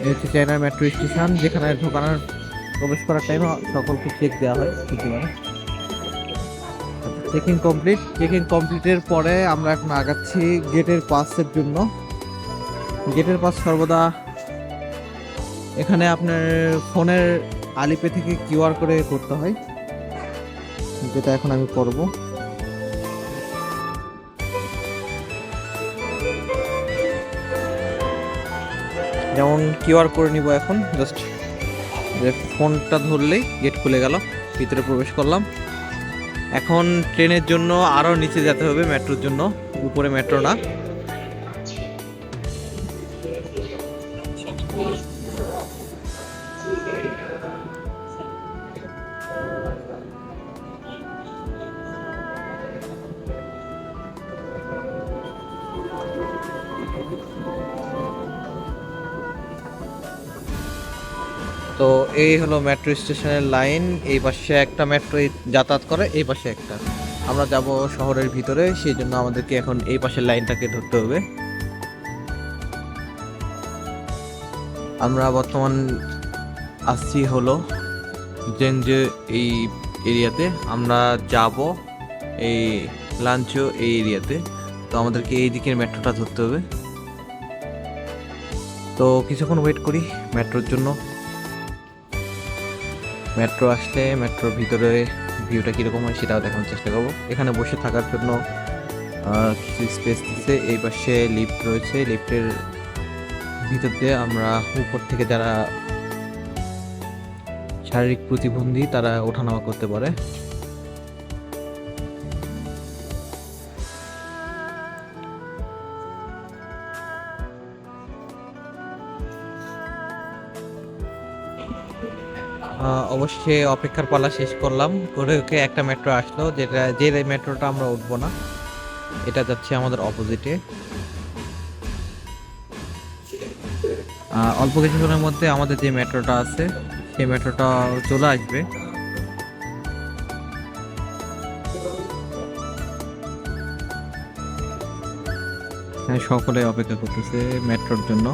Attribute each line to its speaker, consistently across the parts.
Speaker 1: এই হচ্ছে চায়নার মেট্রো স্টেশন, যেখানে ঢোকানোর প্রবেশ করার টাইমে সকলকে চেক দেওয়া হয় প্রতিবার। Checking complete. চেকিং কমপ্লিটের পরে আমরা এখন আগাচ্ছি গেটের পাসের জন্য। গেটের পাস সর্বদা এখানে আপনার ফোনের আলিপে থেকে কিউআর করে করতে হয়, যেটা এখন আমি করব। যেমন কিউআর করে নিব এখন, জাস্ট যে ফোনটা ধরলেই গেট খুলে গেল, ভিতরে প্রবেশ করলাম। এখন ট্রেনের জন্য আরও নিচে যেতে হবে, মেট্রোর জন্য। উপরে মেট্রো না। তো এই হলো মেট্রো স্টেশনের লাইন। এই পাশে একটা মেট্রো যাতায়াত করে, এই পাশে একটা। আমরা যাব শহরের ভিতরে, সেই জন্য আমাদেরকে এখন এই পাশের লাইনটাকে ধরতে হবে। আমরা বর্তমান আসছি হলো জেনজে এই এরিয়াতে। আমরা যাব এই লাঞ্চো এই এরিয়াতে। তো আমাদেরকে এই দিকের মেট্রোটা ধরতে হবে। তো কিছুক্ষণ ওয়েট করি মেট্রোর জন্য। মেট্রো আসলে মেট্রোর ভিতরে ভিউটা কীরকম হয় সেটাও দেখানোর চেষ্টা করবো। এখানে বসে থাকার জন্য কিছু স্পেস দিচ্ছে। এই পাশে লিফট রয়েছে, লিফটের ভিতর দিয়ে আমরা উপর থেকে যারা শারীরিক প্রতিবন্ধী তারা ওঠানামা করতে পারে। অবশ্যই অপেক্ষার পালা শেষ করলাম করে। ওকে একটা মেট্রো আসলো, যে মেট্রোটা আমরা উঠবো না, এটা যাচ্ছে আমাদের অপোজিটে। অল্প কিছুক্ষণের মধ্যে আমাদের যে মেট্রোটা আছে সেই মেট্রোটা চলে আসবে। সকলে অপেক্ষা করতেছে মেট্রোর জন্য।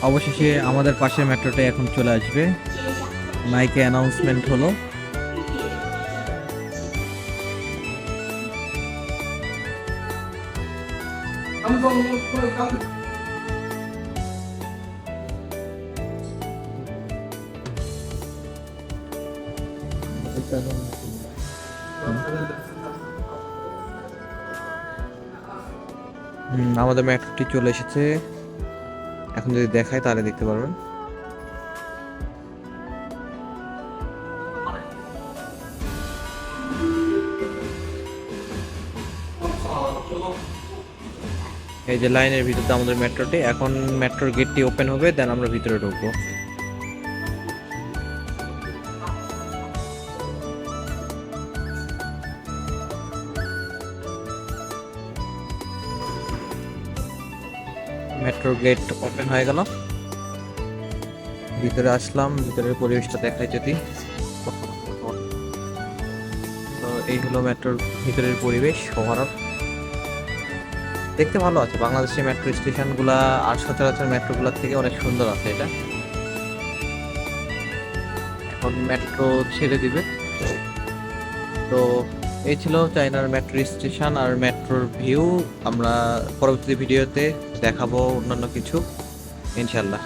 Speaker 1: অবশেষে আমাদের পাশের মেট্রোটা এখন চলে আসবে। মাইকে অ্যানাউন্সমেন্ট হলো। আমাদের মেট্রোটি চলে এসেছে। এখন যদি দেখায় তাহলে দেখতে পারবেন। এই যে লাইনের ভিতরে আমাদের মেট্রোটি, এখন মেট্রোর গেটটি ওপেন হবে, দেন আমরা ভিতরে ঢুকবো। মেট্রোর গেট ওপেন হয়ে গেল, ভিতরে আসলাম। ভিতরের পরিবেশটা দেখাই যদি। তো এই হলো মেট্রোর ভিতরের পরিবেশ। ওভারঅল দেখতে ভালো আছে। বাংলাদেশের মেট্রো স্টেশনগুলা আর সচরাচর মেট্রোগুলোর থেকে অনেক সুন্দর আছে এটা। এখন মেট্রো ছেড়ে দিবে। তো এই ছিল চায়নার মেট্রো স্টেশন আর মেট্রোর ভিউ। আমরা পরবর্তী ভিডিওতে দেখাবো অন্যান্য কিছু, ইনশাল্লাহ।